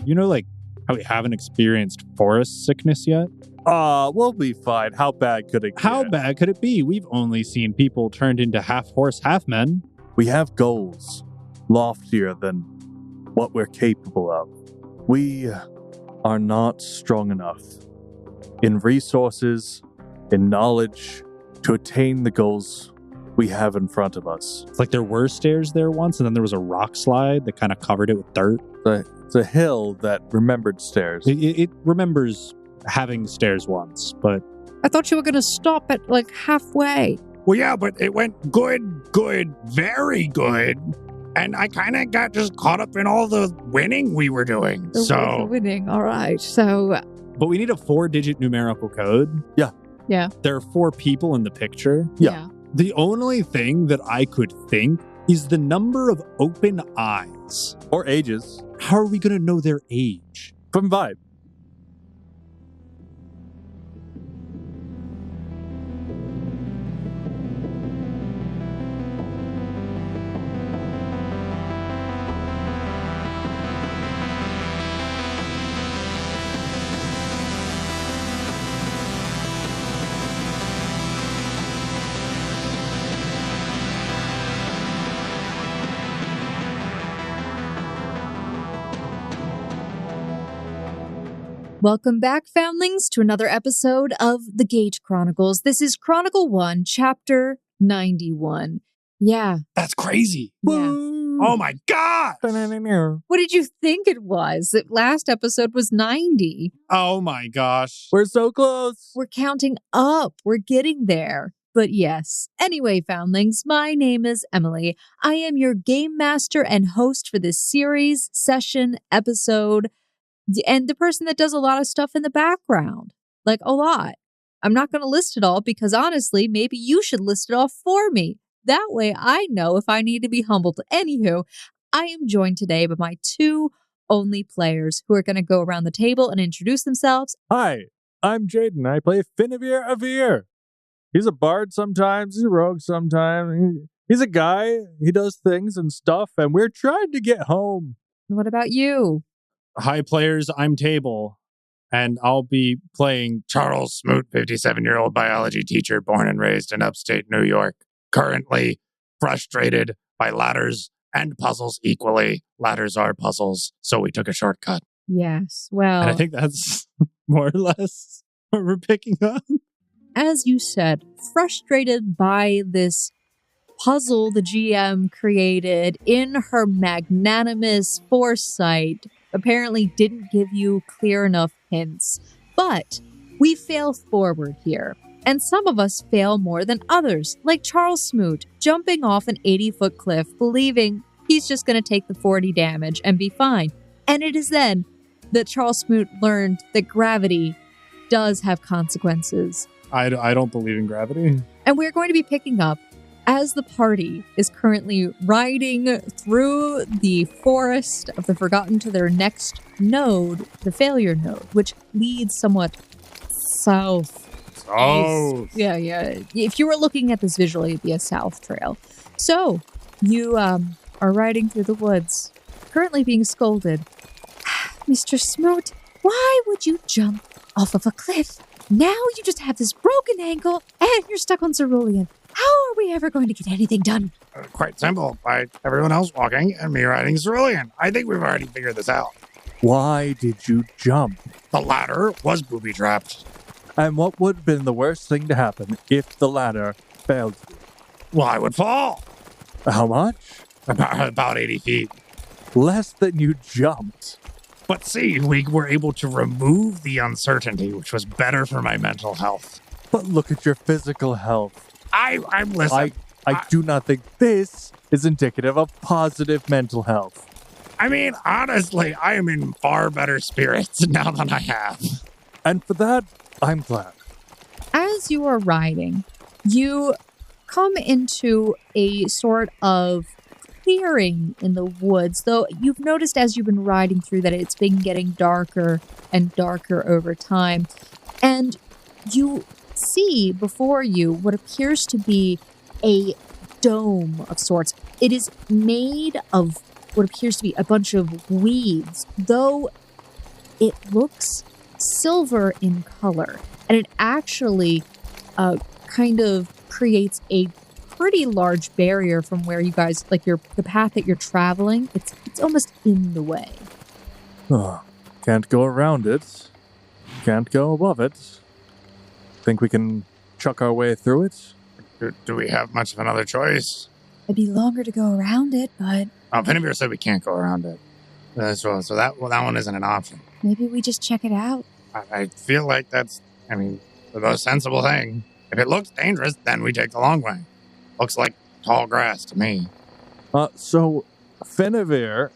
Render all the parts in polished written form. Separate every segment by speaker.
Speaker 1: like, how we haven't experienced forest sickness yet?
Speaker 2: We'll be fine. How bad could it get?
Speaker 1: How bad could it be? We've only seen people turned into half-horse, half-men.
Speaker 2: We have goals loftier than what we're capable of. We are not strong enough in resources, in knowledge, to attain the goals we have in front of us.
Speaker 1: It's like there were stairs there once, and then there was a rock slide that kind of covered it with dirt.
Speaker 2: It's a hill that remembered stairs.
Speaker 1: It remembers having stairs once, but...
Speaker 3: I thought you were going to stop at, like, halfway.
Speaker 4: Well, yeah, but it went good, very good. And I kind of got just caught up in all the winning we were doing.
Speaker 3: The winning, all right. So...
Speaker 1: But we need a 4-digit numerical code.
Speaker 2: Yeah.
Speaker 3: Yeah.
Speaker 1: There are 4 people in the picture.
Speaker 2: Yeah.
Speaker 1: The only thing that I could think is the number of open eyes.
Speaker 2: Or ages.
Speaker 1: How are we going to know their age?
Speaker 2: From vibe.
Speaker 3: Welcome back, Foundlings, to another episode of the Gate Chronicles. This is Chronicle 1, Chapter 91. Yeah.
Speaker 4: That's crazy.
Speaker 3: Yeah.
Speaker 4: Oh my God.
Speaker 3: What did you think it was? The last episode was 90.
Speaker 1: Oh my gosh.
Speaker 2: We're so close.
Speaker 3: We're counting up. We're getting there. But yes. Anyway, Foundlings, my name is Emily. I am your game master and host for this series, session, episode, and the person that does a lot of stuff in the background. Like, a lot. I'm not going to list it all because, honestly, maybe you should list it all for me. That way I know if I need to be humbled. Anywho, I am joined today by my 2 only players who are going to go around the table and introduce themselves.
Speaker 2: Hi, I'm Jaden. I play Finavir Avir. He's a bard sometimes, he's a rogue sometimes. He's a guy, he does things and stuff, and we're trying to get home.
Speaker 3: What about you?
Speaker 1: Hi, players. I'm Table, and I'll be playing
Speaker 4: Charles Smoot, 57-year-old biology teacher, born and raised in upstate New York. Currently frustrated by ladders and puzzles equally. Ladders are puzzles, so we took a shortcut.
Speaker 3: Yes, well...
Speaker 1: And I think that's more or less what we're picking up.
Speaker 3: As you said, frustrated by this puzzle the GM created in her magnanimous foresight, apparently didn't give you clear enough hints. But we fail forward here. And some of us fail more than others, like Charles Smoot, jumping off an 80-foot cliff, believing he's just going to take the 40 damage and be fine. And it is then that Charles Smoot learned that gravity does have consequences.
Speaker 1: I don't believe in gravity.
Speaker 3: And we're going to be picking up as the party is currently riding through the forest of the Forgotten to their next node, the Failure Node, which leads somewhat south.
Speaker 4: Oh.
Speaker 3: Yeah. If you were looking at this visually, it'd be a south trail. So, you are riding through the woods, currently being scolded. Mr. Smoot, why would you jump off of a cliff? Now you just have this broken ankle and you're stuck on cerulean. How are we ever going to get anything done?
Speaker 4: Quite simple. By everyone else walking and me riding cerulean. I think we've already figured this out.
Speaker 2: Why did you jump?
Speaker 4: The ladder was booby-trapped.
Speaker 2: And what would have been the worst thing to happen if the ladder failed you?
Speaker 4: Well, I would fall.
Speaker 2: How much?
Speaker 4: About 80 feet.
Speaker 2: Less than you jumped.
Speaker 4: But see, we were able to remove the uncertainty, which was better for my mental health.
Speaker 2: But look at your physical health.
Speaker 4: I'm listening.
Speaker 2: I do not think this is indicative of positive mental health.
Speaker 4: I mean, honestly, I am in far better spirits now than I have.
Speaker 2: And for that, I'm glad.
Speaker 3: As you are riding, you come into a sort of clearing in the woods, though you've noticed as you've been riding through that it's been getting darker and darker over time. And you see before you what appears to be a dome of sorts. It is made of what appears to be a bunch of weeds, though it looks silver in color, and it actually kind of creates a pretty large barrier from where you guys, like the path that you're traveling. It's almost in the way.
Speaker 2: Oh, can't go around it. Can't go above it. Think we can chuck our way through it?
Speaker 4: Do we have much of another choice?
Speaker 3: It'd be longer to go around it, but
Speaker 4: Penavir said we can't go around it. So that one isn't an option.
Speaker 3: maybe we just check it out.
Speaker 4: I feel like that's, the most sensible thing. If it looks dangerous, then we take the long way. Looks like tall grass to me.
Speaker 2: So Penavir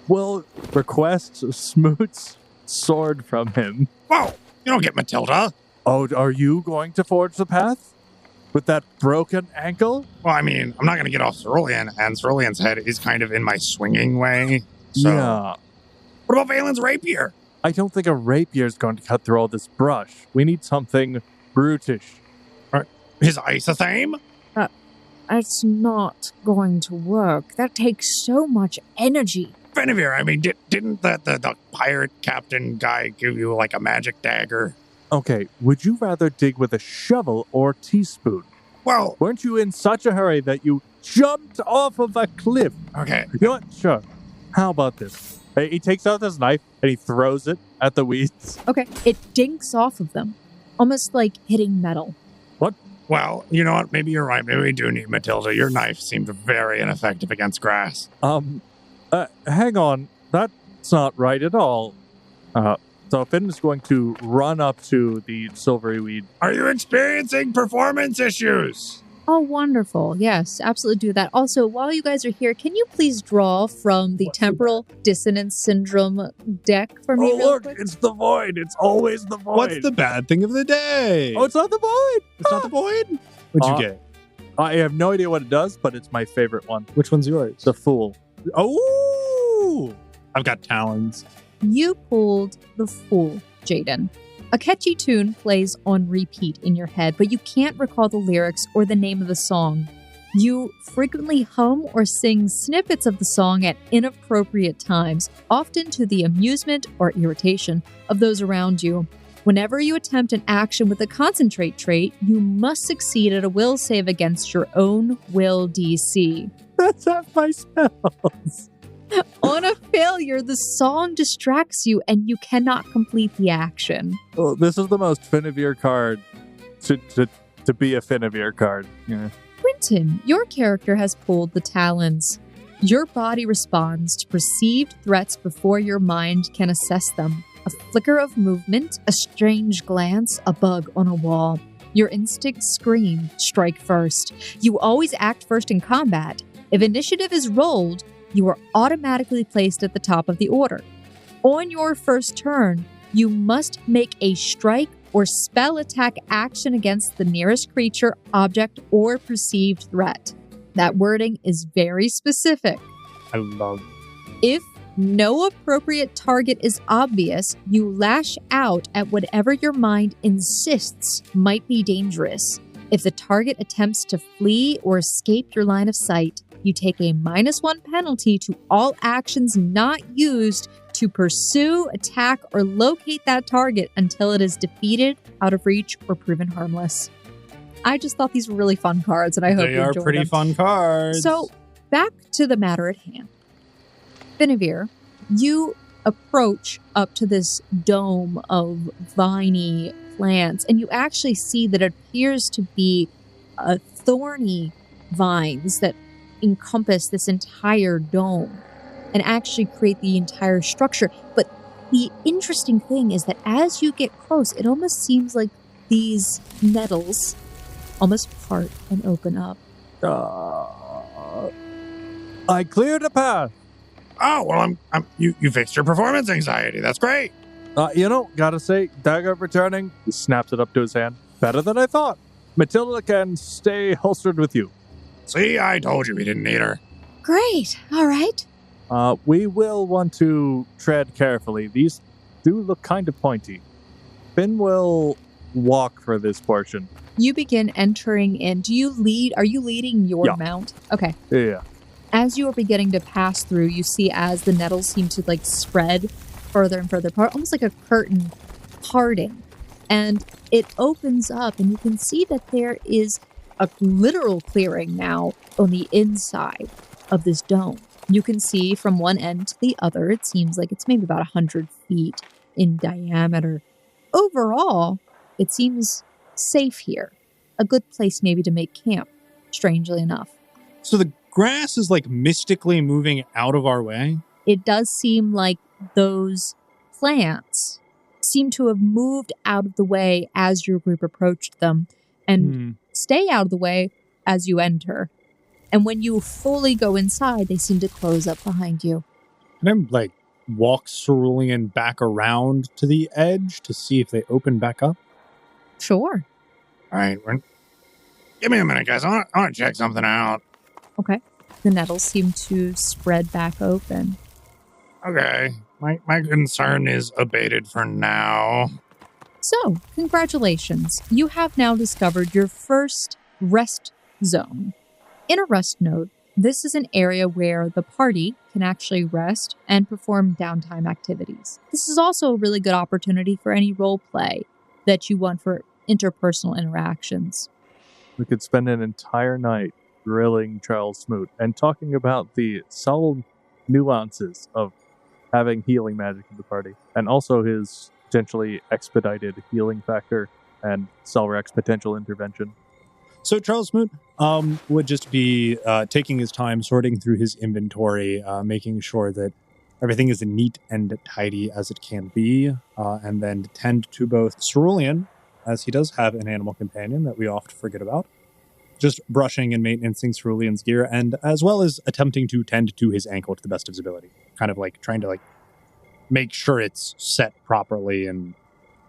Speaker 2: will request Smoot's sword from him.
Speaker 4: Whoa! You don't get Matilda.
Speaker 2: Oh, are you going to forge the path? With that broken ankle?
Speaker 4: Well, I'm not going to get off Cerulean, and Cerulean's head is kind of in my swinging way. So.
Speaker 2: Yeah.
Speaker 4: What about Valen's rapier?
Speaker 2: I don't think a rapier is going to cut through all this brush. We need something brutish.
Speaker 4: His isothame?
Speaker 3: It's not going to work. That takes so much energy.
Speaker 4: Penavir, didn't the pirate captain guy give you like a magic dagger?
Speaker 2: Okay, would you rather dig with a shovel or teaspoon?
Speaker 4: Well,
Speaker 2: Weren't you in such a hurry that you jumped off of a cliff?
Speaker 4: okay.
Speaker 2: You know what? Sure. How about this? Hey, he takes out his knife and he throws it at the weeds.
Speaker 3: Okay, it dinks off of them, almost like hitting metal.
Speaker 4: Well, you know what? Maybe you're right. Maybe we do need Matilda. Your knife seemed very ineffective against grass.
Speaker 2: Hang on. That's not right at all. So Finn is going to run up to the silvery weed.
Speaker 4: Are you experiencing performance issues?
Speaker 3: Oh, wonderful. Yes, absolutely do that. Also, while you guys are here, can you please draw from the Temporal Dissonance Syndrome deck for me real quick?
Speaker 2: It's the void. It's always the void.
Speaker 1: What's the bad thing of the day?
Speaker 2: Oh, it's not the void.
Speaker 1: It's not the void? What'd you get?
Speaker 2: I have no idea what it does, but it's my favorite one.
Speaker 1: Which one's yours?
Speaker 2: The Fool.
Speaker 1: Oh! I've got talons.
Speaker 3: You pulled the Fool, Jaden. A catchy tune plays on repeat in your head, but you can't recall the lyrics or the name of the song. You frequently hum or sing snippets of the song at inappropriate times, often to the amusement or irritation of those around you. Whenever you attempt an action with a concentrate trait, you must succeed at a will save against your own will DC.
Speaker 2: That's half my spells.
Speaker 3: On a failure, the song distracts you and you cannot complete the action.
Speaker 2: Well, this is the most Finavir card to be a Finavir card. Yeah.
Speaker 3: Quentin, your character has pulled the talons. Your body responds to perceived threats before your mind can assess them. A flicker of movement, a strange glance, a bug on a wall. Your instincts scream, strike first. You always act first in combat. If initiative is rolled, you are automatically placed at the top of the order. On your first turn, you must make a strike or spell attack action against the nearest creature, object, or perceived threat. That wording is very specific.
Speaker 1: I love
Speaker 3: If no appropriate target is obvious, you lash out at whatever your mind insists might be dangerous. If the target attempts to flee or escape your line of sight, you take a -1 penalty to all actions not used to pursue, attack, or locate that target until it is defeated, out of reach, or proven harmless. I just thought these were really fun cards, and I hope
Speaker 1: They
Speaker 3: you
Speaker 1: are
Speaker 3: enjoyed
Speaker 1: pretty
Speaker 3: them.
Speaker 1: fun cards.
Speaker 3: So, back to the matter at hand. Finavir, you approach up to this dome of viney plants, and you actually see that it appears to be thorny vines that encompass this entire dome and actually create the entire structure. But the interesting thing is that as you get close, it almost seems like these nettles almost part and open up.
Speaker 2: I cleared a path.
Speaker 4: Oh, well, you fixed your performance anxiety. That's great.
Speaker 2: Gotta say, dagger returning. He snaps it up to his hand. Better than I thought. Matilda can stay holstered with you.
Speaker 4: See, I told you we didn't need her.
Speaker 3: Great. All right.
Speaker 2: We will want to tread carefully. These do look kind of pointy. Finn will walk for this portion.
Speaker 3: You begin entering in. Are you leading your
Speaker 2: Yeah.
Speaker 3: mount? Okay.
Speaker 2: Yeah.
Speaker 3: As you are beginning to pass through, you see as the nettles seem to spread further and further apart, almost like a curtain parting. And it opens up, and you can see that there is a literal clearing now on the inside of this dome. You can see from one end to the other, it seems like it's maybe about 100 feet in diameter. Overall, it seems safe here. A good place maybe to make camp, strangely enough.
Speaker 1: So the grass is like mystically moving out of our way?
Speaker 3: It does seem like those plants seem to have moved out of the way as your group approached them and stay out of the way as you enter. And when you fully go inside, they seem to close up behind you.
Speaker 1: Can I, walk Cerulean back around to the edge to see if they open back up?
Speaker 3: Sure.
Speaker 4: All right, give me a minute, guys. I want to check something out.
Speaker 3: Okay. The nettles seem to spread back open.
Speaker 4: Okay. My concern is abated for now.
Speaker 3: So, congratulations. You have now discovered your first rest zone. In a rest node, this is an area where the party can actually rest and perform downtime activities. This is also a really good opportunity for any role play that you want for interpersonal interactions.
Speaker 2: We could spend an entire night grilling Charles Smoot and talking about the subtle nuances of having healing magic in the party, and also his potentially expedited healing factor and Selrex potential intervention.
Speaker 1: So Charles Smoot would just be taking his time sorting through his inventory, making sure that everything is neat and tidy as it can be, and then tend to both Cerulean, as he does have an animal companion that we oft forget about, just brushing and maintaining Cerulean's gear, and as well as attempting to tend to his ankle to the best of his ability. Kind of trying to make sure it's set properly and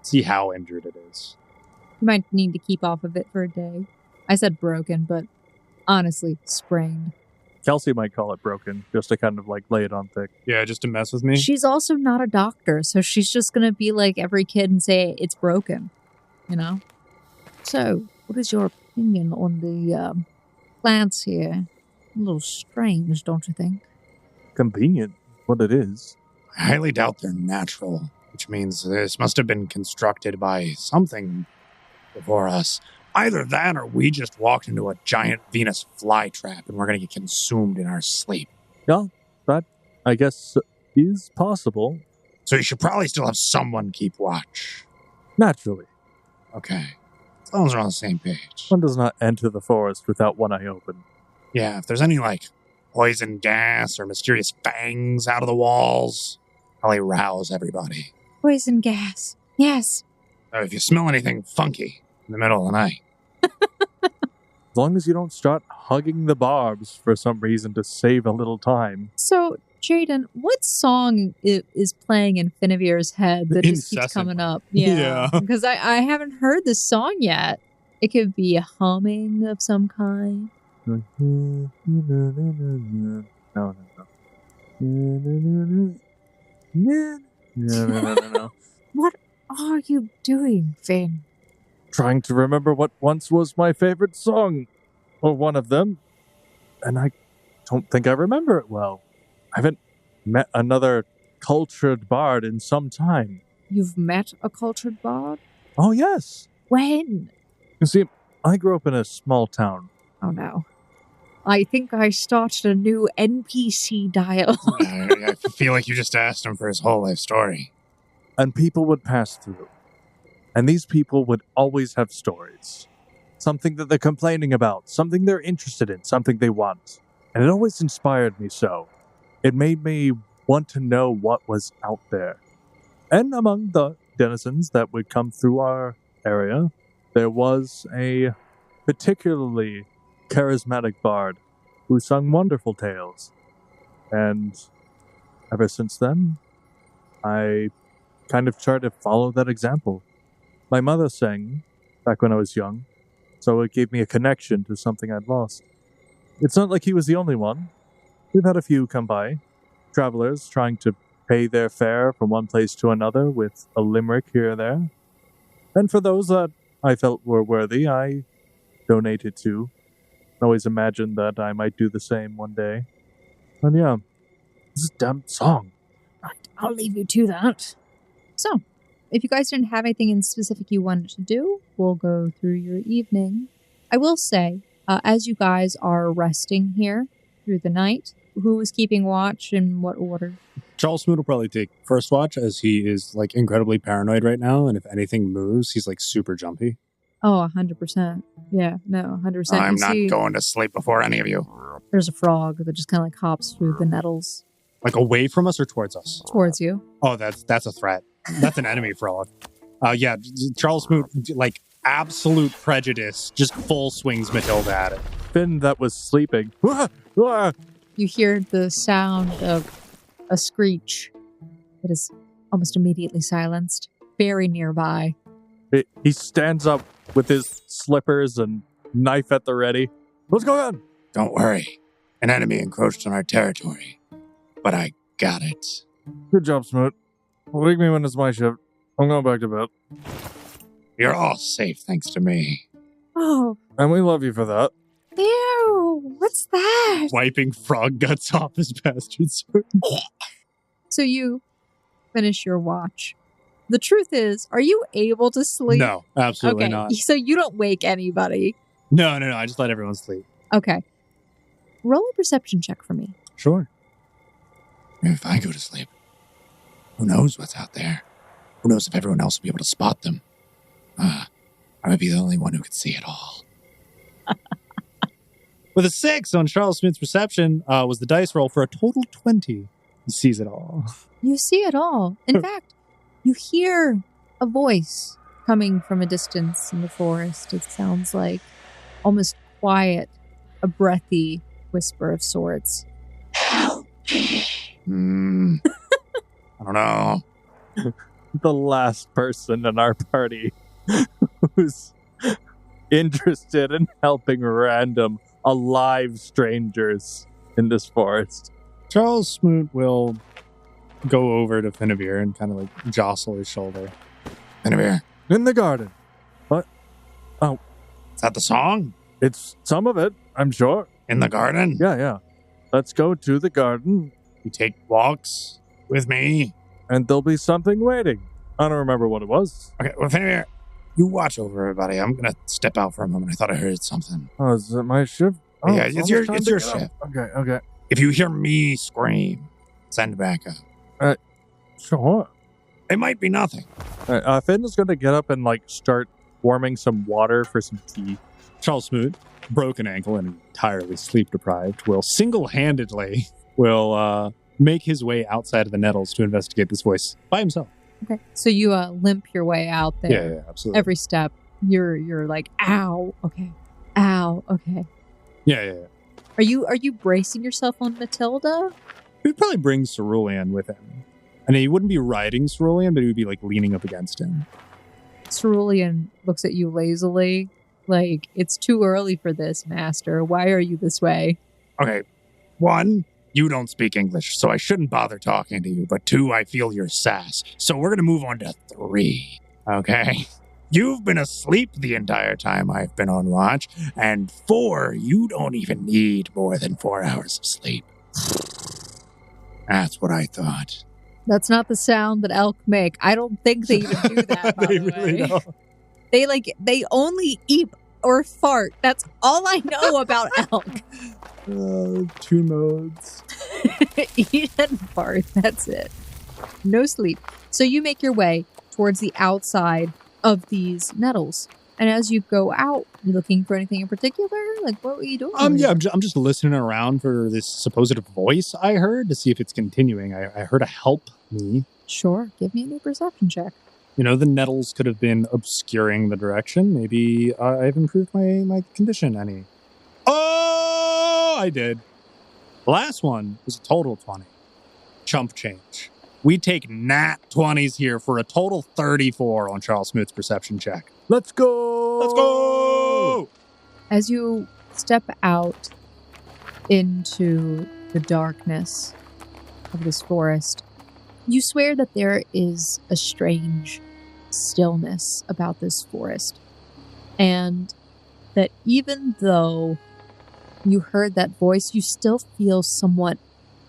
Speaker 1: see how injured it is.
Speaker 3: You might need to keep off of it for a day. I said broken, but honestly, sprained.
Speaker 2: Kelsey might call it broken, just to kind of lay it on thick.
Speaker 1: Yeah, just to mess with me.
Speaker 3: She's also not a doctor, so she's just going to be like every kid and say it's broken, So, what is your opinion on the plants here? A little strange, don't you think?
Speaker 2: Convenient, what it is.
Speaker 4: I highly doubt they're natural, which means this must have been constructed by something before us. Either that or we just walked into a giant Venus flytrap and we're going to get consumed in our sleep.
Speaker 2: Yeah, that, I guess, is possible.
Speaker 4: So you should probably still have someone keep watch.
Speaker 2: Naturally.
Speaker 4: Okay. As long as we're on the same page.
Speaker 2: One does not enter the forest without one eye open.
Speaker 4: Yeah, if there's any, poison gas or mysterious fangs out of the walls, probably rouse everybody.
Speaker 3: Poison gas. Yes.
Speaker 4: So if you smell anything funky in the middle of the night.
Speaker 2: As long as you don't start hugging the barbs for some reason to save a little time.
Speaker 3: So, Jaden, what song is playing in Finnevir's head that just keeps coming up? Yeah. Because I haven't heard this song yet. It could be a humming of some kind.
Speaker 2: No. No.
Speaker 3: What are you doing, Finn?
Speaker 2: Trying to remember what once was my favorite song, or one of them, and I don't think I remember it well. I haven't met another cultured bard in some time.
Speaker 3: You've met a cultured bard?
Speaker 2: Oh, yes.
Speaker 3: When?
Speaker 2: You see, I grew up in a small town.
Speaker 3: Oh, no. I think I started a new NPC dialogue.
Speaker 4: I feel like you just asked him for his whole life story.
Speaker 2: And people would pass through. And these people would always have stories. Something that they're complaining about, something they're interested in, something they want. And it always inspired me so. It made me want to know what was out there. And among the denizens that would come through our area, there was a particularly charismatic bard who sung wonderful tales. And ever since then, I kind of tried to follow that example. My mother sang back when I was young, so it gave me a connection to something I'd lost. It's not like he was the only one. We've had a few come by, travelers trying to pay their fare from one place to another with a limerick here or there. And for those that I felt were worthy, I donated to. I always imagined that I might do the same one day. And yeah, this is a damn song.
Speaker 3: Right. I'll leave you to that. So, if you guys didn't have anything in specific you wanted to do, we'll go through your evening. I will say, as you guys are resting here through the night, who is keeping watch in what order?
Speaker 1: Charles Smoot will probably take first watch, as he is like incredibly paranoid right now, and if anything moves, he's like super jumpy.
Speaker 3: Oh, 100%. Yeah, no, 100%.
Speaker 4: I'm
Speaker 3: You
Speaker 4: not
Speaker 3: see,
Speaker 4: going to sleep before any of you.
Speaker 3: there's a frog that just kind of like hops through the nettles
Speaker 1: Like away from us or towards us?
Speaker 3: towards you.
Speaker 1: Oh, that's a threat. That's an enemy frog. Yeah, Charles Smoot, like absolute prejudice, just full swings Matilda at it.
Speaker 2: Finn that was sleeping. Ah, ah.
Speaker 3: You hear the sound of a screech that is almost immediately silenced, very nearby.
Speaker 2: He stands up with his slippers and knife at the ready. What's going on?
Speaker 4: Don't worry. An enemy encroached on our territory. But I got it.
Speaker 2: Good job, Smoot. Wake me when it's my shift. I'm going back to bed.
Speaker 4: You're all safe thanks to me.
Speaker 3: Oh,
Speaker 2: And we love you for that.
Speaker 3: ew, what's that?
Speaker 1: Wiping frog guts off his bastard sword.
Speaker 3: So you finish your watch. The truth is, are you able to sleep?
Speaker 1: No, absolutely
Speaker 3: Okay,
Speaker 1: not.
Speaker 3: so you don't wake anybody.
Speaker 1: No, I just let everyone sleep.
Speaker 3: Okay. Roll a perception check for me.
Speaker 1: Sure.
Speaker 4: If I go to sleep, who knows what's out there? Who knows if everyone else will be able to spot them? I might be the only one who can see it all.
Speaker 1: With a 6 on Charles Smith's perception, was the dice roll for a total 20. He sees it all.
Speaker 3: You see it all. In fact, you hear a voice coming from a distance in the forest. It sounds like almost quiet, a breathy whisper of sorts.
Speaker 4: I don't know.
Speaker 2: The last person in our party who's interested in helping random, alive strangers in this forest.
Speaker 1: Charles Smoot will go over to Finavir and kind of like jostle his shoulder.
Speaker 4: Finavir,
Speaker 2: In the garden.
Speaker 4: is that the song?
Speaker 2: It's some of it, I'm sure.
Speaker 4: In the garden?
Speaker 2: Yeah. Let's go to the garden,
Speaker 4: You take walks with me?
Speaker 2: and there'll be something waiting. I don't remember what it was.
Speaker 4: Okay, well, Finavir, you watch over everybody. I'm going to step out for a moment. I thought I heard something.
Speaker 2: Oh, is it my shift? Oh,
Speaker 4: Yeah, it's
Speaker 2: almost
Speaker 4: your-
Speaker 2: time
Speaker 4: it's
Speaker 2: to
Speaker 4: your
Speaker 2: get up.
Speaker 4: shift.
Speaker 2: Okay.
Speaker 4: If you hear me scream, send backup.
Speaker 2: Sure.
Speaker 4: It might be nothing.
Speaker 2: Finn is going to get up and like start warming some water for some tea.
Speaker 1: Charles Smoot, broken ankle and entirely sleep deprived, will single-handedly make his way outside of the nettles to investigate this voice by himself.
Speaker 3: Okay. So you limp your way out there.
Speaker 1: Yeah, absolutely.
Speaker 3: Every step, you're like, ow, okay. Ow, okay.
Speaker 1: Yeah.
Speaker 3: Are you bracing yourself on Matilda?
Speaker 1: He'd probably bring Cerulean with him. And he wouldn't be riding Cerulean, but he would be like leaning up against him.
Speaker 3: Cerulean looks at you lazily, like, it's too early for this, master. Why are you this way?
Speaker 4: Okay, 1, you don't speak English, so I shouldn't bother talking to you. But 2, I feel your sass. So we're going to move on to 3, okay? You've been asleep the entire time I've been on watch. And 4, you don't even need more than 4 hours of sleep. That's what I thought.
Speaker 3: That's not the sound that elk make. I don't think they even do that, by
Speaker 1: They
Speaker 3: the
Speaker 1: really
Speaker 3: way.
Speaker 1: don't.
Speaker 3: They only eat or fart. That's all I know about elk.
Speaker 1: 2 modes.
Speaker 3: Eat and fart. That's it. No sleep. So you make your way towards the outside of these nettles. And as you go out, you looking for anything in particular? Like, what were you doing?
Speaker 1: I'm just listening around for this supposed voice I heard to see if it's continuing. I heard a help me.
Speaker 3: Sure. Give me a new perception check.
Speaker 1: You know, the nettles could have been obscuring the direction. Maybe I've improved my condition any. Oh, I did. The last one was a total 20. Chump change. We take nat 20s here for a total 34 on Charles Smoot's perception check.
Speaker 2: Let's go!
Speaker 1: Let's go!
Speaker 3: As you step out into the darkness of this forest, you swear that there is a strange stillness about this forest. And that even though you heard that voice, you still feel somewhat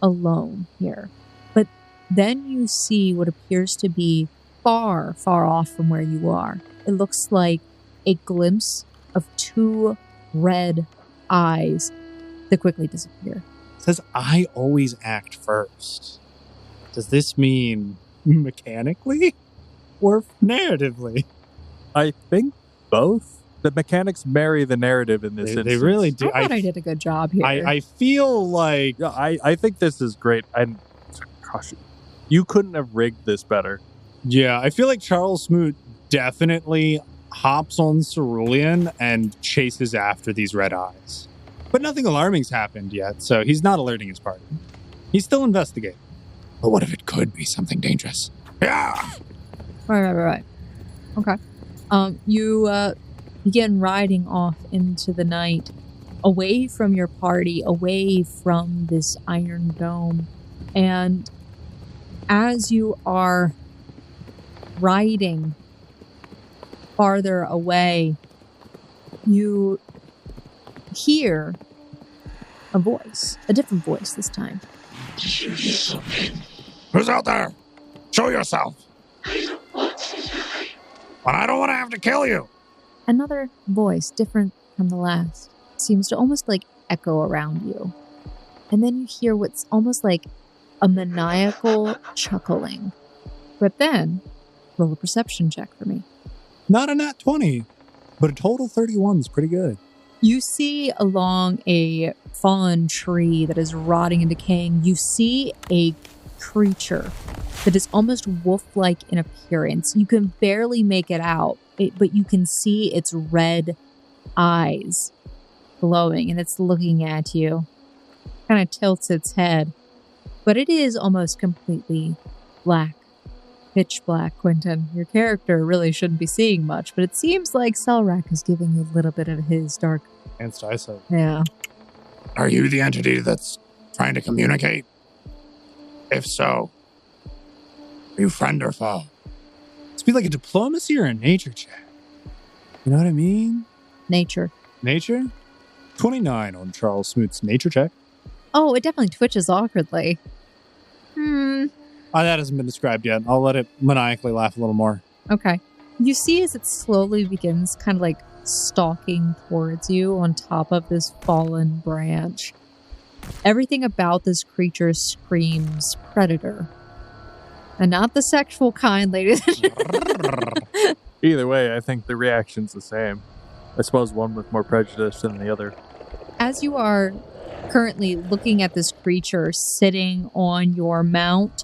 Speaker 3: alone here. But Then you see what appears to be far, far off from where you are. It looks like a glimpse of 2 red eyes that quickly disappear.
Speaker 1: It says I always act first. Does this mean mechanically or narratively?
Speaker 2: I think both. The mechanics marry the narrative in this instance.
Speaker 1: They really do.
Speaker 3: I thought I did a good job here.
Speaker 1: I feel like...
Speaker 2: Yeah, I think this is great. And gosh, you couldn't have rigged this better.
Speaker 1: Yeah, I feel like Charles Smoot definitely hops on Cerulean and chases after these red eyes. But nothing alarming's happened yet, so he's not alerting his party. He's still investigating.
Speaker 4: But what if it could be something dangerous? Yeah!
Speaker 3: Right. Okay. You begin riding off into the night, away from your party, away from this iron dome. And as you are riding farther away, you hear a voice, a different voice this time.
Speaker 4: Who's out there? Show yourself. But I don't want to have to kill you.
Speaker 3: Another voice, different from the last, seems to almost like echo around you. And then you hear what's almost like a maniacal chuckling. But then, roll a perception check for me.
Speaker 1: Not a nat 20, but a total 31 is pretty good.
Speaker 3: You see along a fallen tree that is rotting and decaying, you see a creature that is almost wolf-like in appearance. You can barely make it out, but you can see its red eyes glowing, and it's looking at you. Kind of tilts its head, but it is almost completely black. Pitch black, Quentin. Your character really shouldn't be seeing much, but it seems like Selrak is giving you a little bit of his dark...
Speaker 1: Enhanced eyesight.
Speaker 3: Yeah.
Speaker 4: Are you the entity that's trying to communicate? If so, are you friend or foe?
Speaker 1: It's be like a diplomacy or a nature check. You know what I mean?
Speaker 3: Nature.
Speaker 1: Nature? 29 on Charles Smoot's nature check.
Speaker 3: Oh, it definitely twitches awkwardly.
Speaker 1: That hasn't been described yet. I'll let it maniacally laugh a little more.
Speaker 3: Okay. You see as it slowly begins kind of like stalking towards you on top of this fallen branch. Everything about this creature screams predator. And not the sexual kind, ladies and gentlemen.
Speaker 2: Either way, I think the reaction's the same. I suppose one with more prejudice than the other.
Speaker 3: As you are currently looking at this creature sitting on your mount,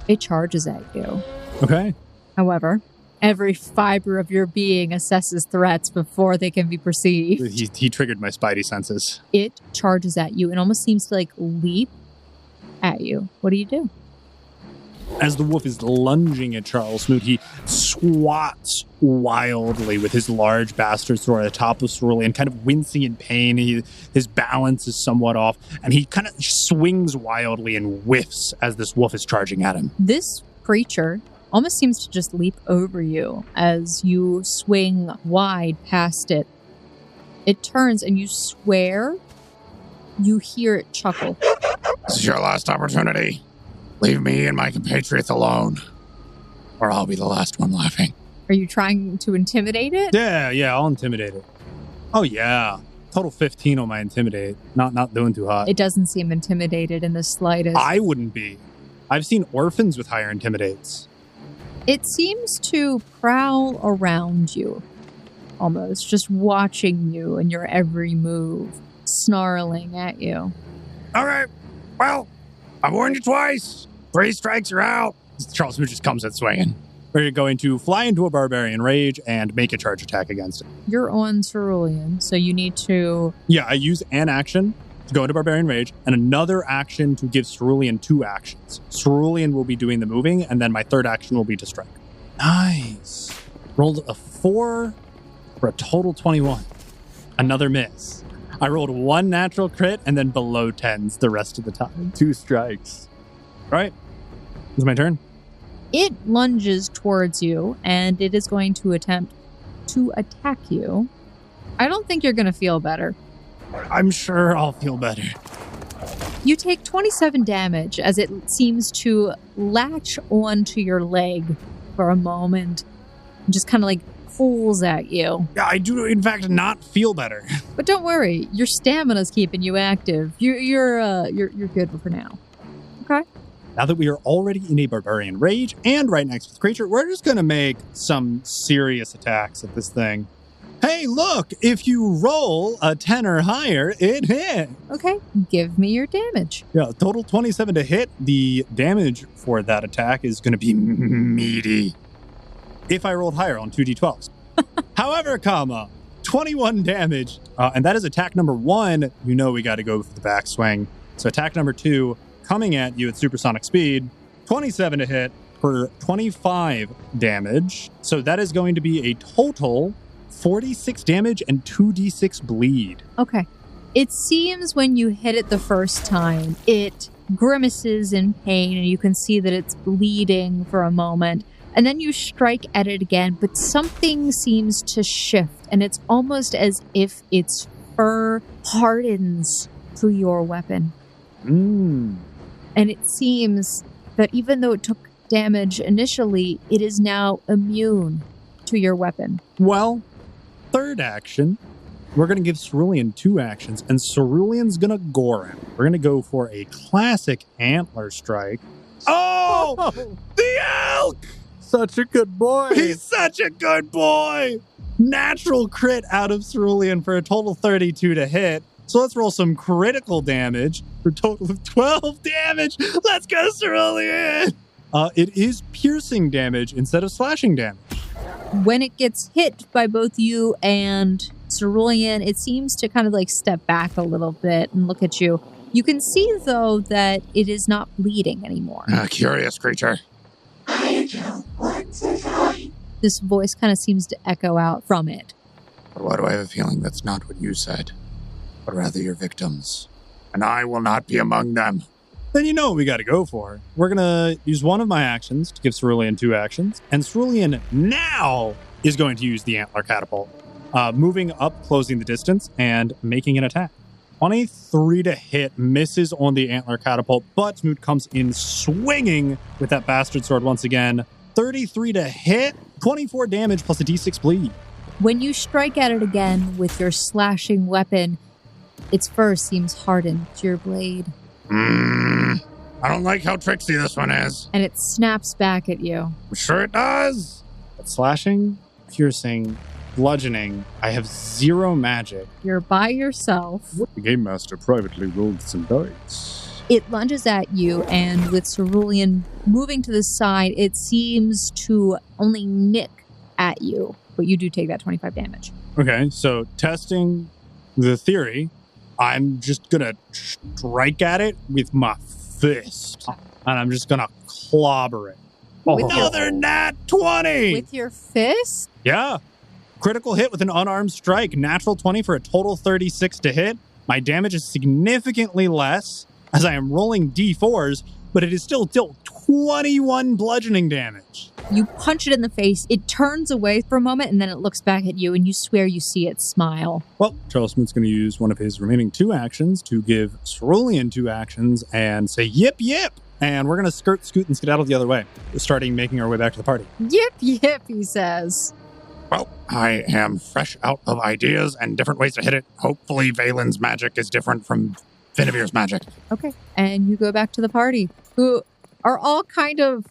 Speaker 3: it charges at you.
Speaker 1: Okay.
Speaker 3: However, every fiber of your being assesses threats before they can be perceived.
Speaker 1: He triggered my spidey senses.
Speaker 3: It charges at you and almost seems to like leap at you. What do you do?
Speaker 1: As the wolf is lunging at Charles Smoot, he swats wildly with his large bastard sword at the top of Cerulean, kind of wincing in pain. His balance is somewhat off, and he kind of swings wildly and whiffs as this wolf is charging at him.
Speaker 3: This creature almost seems to just leap over you as you swing wide past it. It turns and you swear you hear it chuckle.
Speaker 4: This is your last opportunity. Leave me and my compatriots alone, or I'll be the last one laughing.
Speaker 3: Are you trying to intimidate it?
Speaker 1: Yeah, I'll intimidate it. Oh, yeah. Total 15 on my intimidate. Not doing too hot.
Speaker 3: It doesn't seem intimidated in the slightest.
Speaker 1: I wouldn't be. I've seen orphans with higher intimidates.
Speaker 3: It seems to prowl around you, almost, just watching you and your every move, snarling at you.
Speaker 4: All right, well, I warned you twice. 3 strikes, you're out.
Speaker 1: Charles Smoot just comes at swinging. We're going to fly into a barbarian rage and make a charge attack against it.
Speaker 3: You're on Cerulean, so you need to...
Speaker 1: Yeah, I use an action to go into barbarian rage and another action to give Cerulean 2 actions. Cerulean will be doing the moving, and then my third action will be to strike. Nice. Rolled a 4 for a total 21. Another miss. I rolled 1 natural crit and then below 10s the rest of the time.
Speaker 2: 2 strikes.
Speaker 1: All right. It's my turn.
Speaker 3: It lunges towards you, and it is going to attempt to attack you. I don't think you're going to feel better.
Speaker 1: I'm sure I'll feel better.
Speaker 3: You take 27 damage as it seems to latch onto your leg for a moment and just kind of like pulls at you.
Speaker 1: Yeah, I do, in fact, not feel better.
Speaker 3: But don't worry, your stamina's keeping you active. You're good for now. Okay.
Speaker 1: Now that we are already in a barbarian rage and right next to the creature, we're just going to make some serious attacks at this thing. Hey, look, if you roll a 10 or higher, it hit.
Speaker 3: Okay, give me your damage.
Speaker 1: Yeah, total 27 to hit. The damage for that attack is going to be meaty. If I rolled higher on 2d12s. However, 21 damage. And that is attack number 1. You know we got to go for the backswing. So attack number 2, coming at you at supersonic speed. 27 to hit for 25 damage. So that is going to be a total 46 damage and 2d6 bleed.
Speaker 3: Okay. It seems when you hit it the first time, it grimaces in pain and you can see that it's bleeding for a moment. And then you strike at it again, but something seems to shift and it's almost as if its fur hardens to your weapon. And it seems that even though it took damage initially, it is now immune to your weapon.
Speaker 1: Well, third action, we're going to give Cerulean 2 actions, and Cerulean's going to gore him. We're going to go for a classic antler strike. Oh! The elk!
Speaker 2: Such a good boy.
Speaker 1: He's such a good boy! Natural crit out of Cerulean for a total 32 to hit. So let's roll some critical damage for a total of 12 damage. Let's go, Cerulean! It is piercing damage instead of slashing damage.
Speaker 3: When it gets hit by both you and Cerulean, it seems to kind of like step back a little bit and look at you. You can see, though, that it is not bleeding anymore.
Speaker 4: Curious creature.
Speaker 5: I don't want to die.
Speaker 3: This voice kind of seems to echo out from it.
Speaker 4: But why do I have a feeling that's not what you said, but rather your victims? And I will not be among them.
Speaker 1: Then you know what we got to go for. We're going to use one of my actions to give Cerulean 2 actions. And Cerulean now is going to use the antler catapult. Moving up, closing the distance, and making an attack. 23 to hit, misses on the antler catapult, but Smoot comes in swinging with that bastard sword once again. 33 to hit, 24 damage plus a d6 bleed.
Speaker 3: When you strike at it again with your slashing weapon, its fur seems hardened to your blade.
Speaker 4: I don't like how tricksy this one is.
Speaker 3: And it snaps back at you.
Speaker 4: I'm sure it does.
Speaker 1: But slashing, piercing, bludgeoning, I have 0 magic.
Speaker 3: You're by yourself.
Speaker 1: The game master privately rolled some dice.
Speaker 3: It lunges at you, and with Cerulean moving to the side, it seems to only nick at you. But you do take that 25 damage.
Speaker 1: Okay, so testing the theory, I'm just going to strike at it with my fist. And I'm just going to clobber it. Another nat 20!
Speaker 3: With your fist?
Speaker 1: Yeah. Critical hit with an unarmed strike. Natural 20 for a total 36 to hit. My damage is significantly less as I am rolling d4s, but it is still 21 bludgeoning damage.
Speaker 3: You punch it in the face. It turns away for a moment, and then it looks back at you, and you swear you see it smile.
Speaker 1: Well, Charles Smoot's going to use one of his remaining 2 actions to give Cerulean 2 actions and say, yip, yip. And we're going to skirt, scoot, and skedaddle the other way, starting making our way back to the party.
Speaker 3: Yip, yip, he says.
Speaker 4: Well, I am fresh out of ideas and different ways to hit it. Hopefully Valen's magic is different from Finevir's magic.
Speaker 3: Okay. And you go back to the party, who are all kind of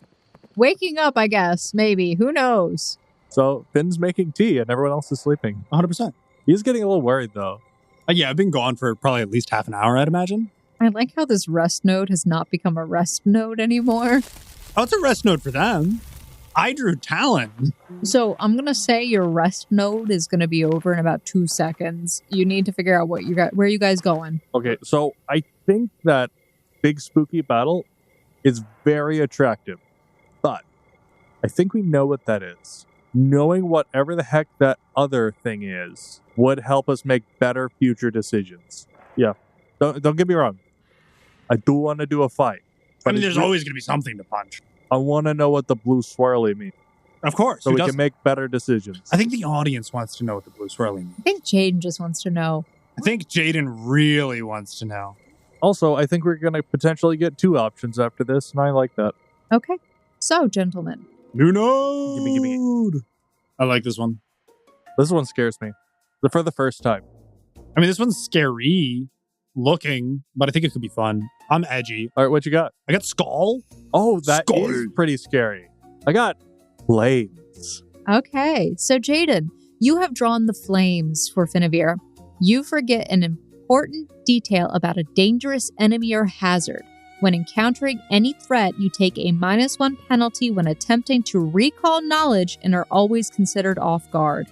Speaker 3: waking up, I guess. Maybe. Who knows?
Speaker 2: So Finn's making tea and everyone else is sleeping.
Speaker 1: 100%.
Speaker 2: He's getting a little worried, though.
Speaker 1: Yeah, I've been gone for probably at least half an hour, I'd imagine.
Speaker 3: I like how this rest node has not become a rest node anymore.
Speaker 1: Oh, it's a rest node for them. I drew Talon.
Speaker 3: So I'm going to say your rest node is going to be over in about 2 seconds. You need to figure out what you got. Where are you guys going?
Speaker 2: Okay, so I think that big spooky battle is very attractive, but I think we know what that is. Knowing whatever the heck that other thing is would help us make better future decisions. Yeah, don't get me wrong. I do want to do a fight.
Speaker 1: I mean, there's always going to be something to punch.
Speaker 2: I want to know what the blue swirly means.
Speaker 1: Of course.
Speaker 2: So we can make better decisions.
Speaker 1: I think the audience wants to know what the blue swirly means.
Speaker 3: I think Jaden just wants to know.
Speaker 1: I think Jaden really wants to know.
Speaker 2: Also, I think we're going to potentially get 2 options after this, and I like that.
Speaker 3: Okay. So, gentlemen.
Speaker 1: New node!
Speaker 2: Gimme.
Speaker 1: I like this one.
Speaker 2: This one scares me. For the first time.
Speaker 1: I mean, this one's scary looking, but I think it could be fun. I'm edgy.
Speaker 2: All right, what you got?
Speaker 1: I got Skull.
Speaker 2: Oh, that
Speaker 1: Skull.
Speaker 2: is pretty scary. I got flames.
Speaker 3: Okay. So, Jaden, you have drawn the flames for Finavir. You forget an important detail about a dangerous enemy or hazard. When encountering any threat, you take a -1 penalty when attempting to recall knowledge and are always considered off guard.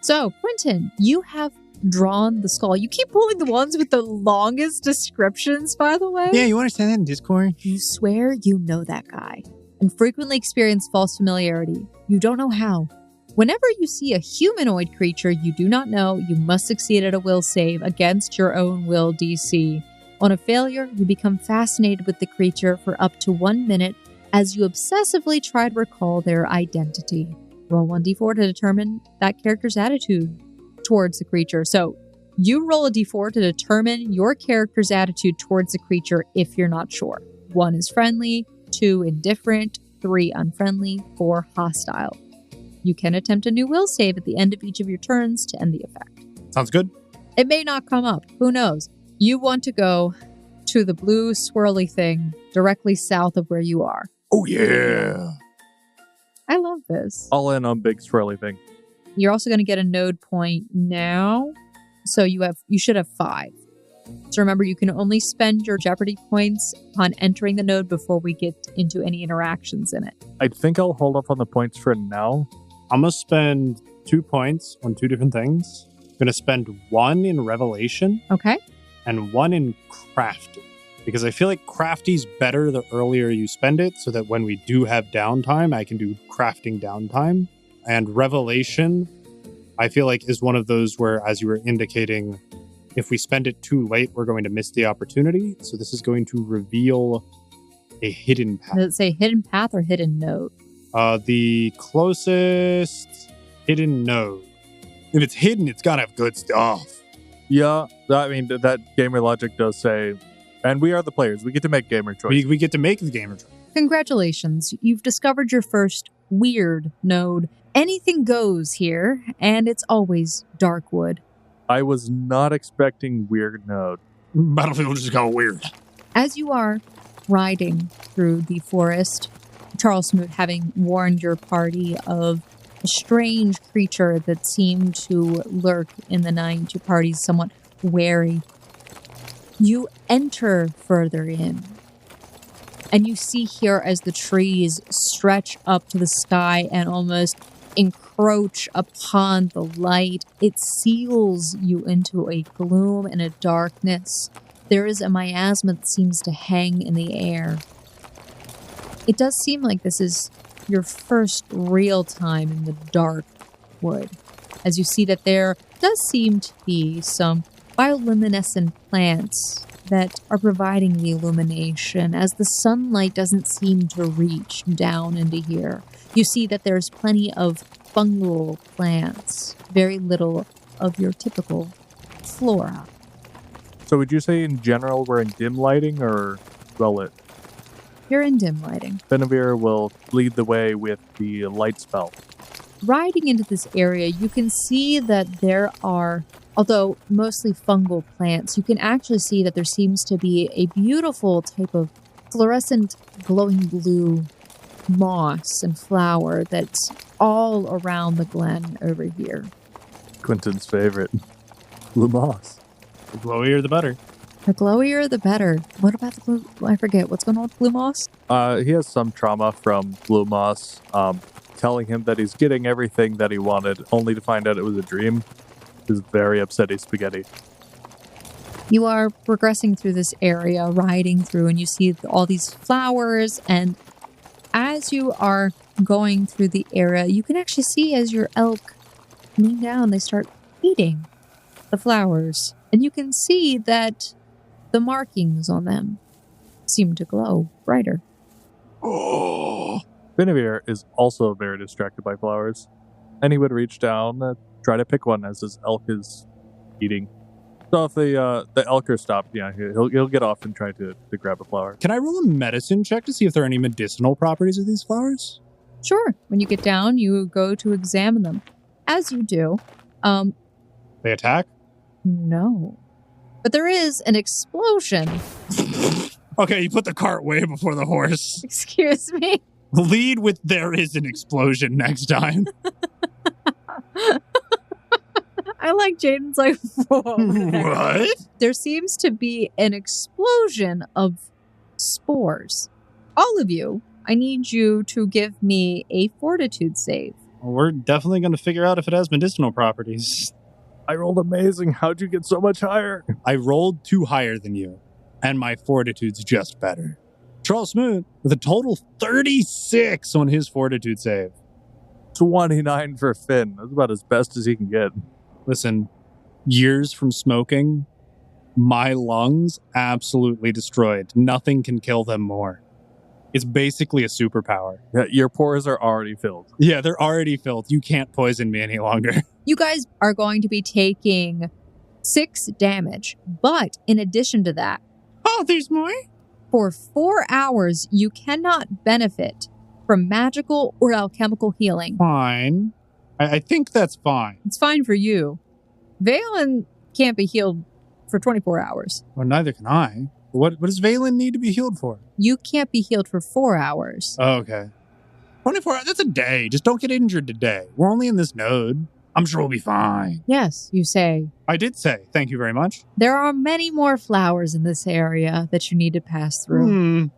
Speaker 3: So, Quentin, you have drawn the skull. You keep pulling the ones with the longest descriptions, by the way.
Speaker 1: Yeah, you want to send that in Discord?
Speaker 3: You swear you know that guy and frequently experience false familiarity. You don't know how. Whenever you see a humanoid creature you do not know, you must succeed at a will save against your own will DC. On a failure, you become fascinated with the creature for up to 1 minute as you obsessively try to recall their identity. Roll 1d4 to determine that character's attitude towards the creature. So you roll a d4 to determine your character's attitude towards the creature if you're not sure. 1 is friendly, 2 indifferent, 3 unfriendly, 4 hostile. You can attempt a new will save at the end of each of your turns to end the effect.
Speaker 1: Sounds good.
Speaker 3: It may not come up. Who knows? You want to go to the blue swirly thing directly south of where you are.
Speaker 4: Oh, yeah.
Speaker 3: I love this.
Speaker 2: All in on big swirly thing.
Speaker 3: You're also going to get a node point now. So you should have 5. So remember, you can only spend your Jeopardy points on entering the node before we get into any interactions in it.
Speaker 2: I think I'll hold off on the points for now.
Speaker 1: I'm going to spend 2 points on 2 different things. I'm going to spend 1 in Revelation
Speaker 3: Okay.
Speaker 1: and 1 in Crafty. Because I feel like Crafty's better the earlier you spend it, so that when we do have downtime, I can do crafting downtime. And Revelation, I feel like, is one of those where, as you were indicating, if we spend it too late, we're going to miss the opportunity. So this is going to reveal a hidden path.
Speaker 3: Does it say hidden path or hidden node?
Speaker 1: The closest hidden node. If it's hidden, it's got to have good stuff.
Speaker 2: Yeah, I mean, that gamer logic does say, and we are the players. We get to make gamer choices.
Speaker 1: We get to make the gamer choice.
Speaker 3: Congratulations. You've discovered your first weird node. Anything goes here, and it's always Darkwood.
Speaker 2: I was not expecting weird node.
Speaker 4: Battlefield just got weird.
Speaker 3: As you are riding through the forest, Charles Smoot having warned your party of a strange creature that seemed to lurk in the night, your party's somewhat wary. You enter further in, and you see here as the trees stretch up to the sky and almost encroach upon the light, it seals you into a gloom and a darkness. There is a miasma that seems to hang in the air. It does seem like this is your first real time in the dark wood, as you see that there does seem to be some bioluminescent plants that are providing the illumination, as the sunlight doesn't seem to reach down into here. You see that there's plenty of fungal plants, very little of your typical flora.
Speaker 2: So would you say in general we're in dim lighting or well lit?
Speaker 3: You're in dim lighting.
Speaker 2: Benavir will lead the way with the light spell.
Speaker 3: Riding into this area, you can see that there are, although mostly fungal plants, you can actually see that there seems to be a beautiful type of fluorescent glowing blue moss and flower that's all around the glen over here.
Speaker 2: Quentin's favorite. Blue moss.
Speaker 1: The glowier, the better.
Speaker 3: The glowier, the better. What about the blue? I forget. What's going on with blue moss?
Speaker 2: He has some trauma from blue moss, telling him that he's getting everything that he wanted, only to find out it was a dream. Is very upsetty spaghetti.
Speaker 3: You are progressing through this area, riding through, and you see all these flowers. And as you are going through the area, you can actually see as your elk lean down, they start eating the flowers. And you can see that the markings on them seem to glow brighter.
Speaker 4: Oh.
Speaker 2: Benavir is also very distracted by flowers, and he would reach down, try to pick one as his elk is eating. So if the Elker stopped, yeah, he'll get off and try to grab a flower.
Speaker 1: Can I roll a medicine check to see if there are any medicinal properties of these flowers?
Speaker 3: Sure. When you get down, you go to examine them. As you do,
Speaker 1: They attack?
Speaker 3: no. But there is an explosion.
Speaker 1: Okay, you put the cart way before the horse.
Speaker 3: Excuse me.
Speaker 1: Lead with there is an explosion next time.
Speaker 3: I like Jaden's like, whoa.
Speaker 1: What?
Speaker 3: There seems to be an explosion of spores. All of you, I need you to give me a fortitude save.
Speaker 1: Well, we're definitely going to figure out if it has medicinal properties.
Speaker 2: I rolled amazing. How'd you get so much higher?
Speaker 1: I rolled 2 higher than you, and my fortitude's just better. Charles Smoot with a total 36 on his fortitude save.
Speaker 2: 29 for Finn. That's about as best as he can get.
Speaker 1: Listen, years from smoking, my lungs absolutely destroyed. Nothing can kill them more. It's basically a superpower.
Speaker 2: Yeah, your pores are already filled.
Speaker 1: Yeah, they're already filled. You can't poison me any longer.
Speaker 3: You guys are going to be taking 6 damage. But in addition to that,
Speaker 1: Oh, there's more?
Speaker 3: for 4 hours, you cannot benefit from magical or alchemical healing.
Speaker 1: Fine. I think that's fine.
Speaker 3: It's fine for you. Valen can't be healed for 24 hours.
Speaker 1: Well, neither can I. What does Valen need to be healed for?
Speaker 3: You can't be healed for 4 hours.
Speaker 1: Oh, okay. 24 hours, that's a day. Just don't get injured today. We're only in this node. I'm sure we'll be fine.
Speaker 3: Yes, you say.
Speaker 1: I did say, thank you very much.
Speaker 3: There are many more flowers in this area that you need to pass through.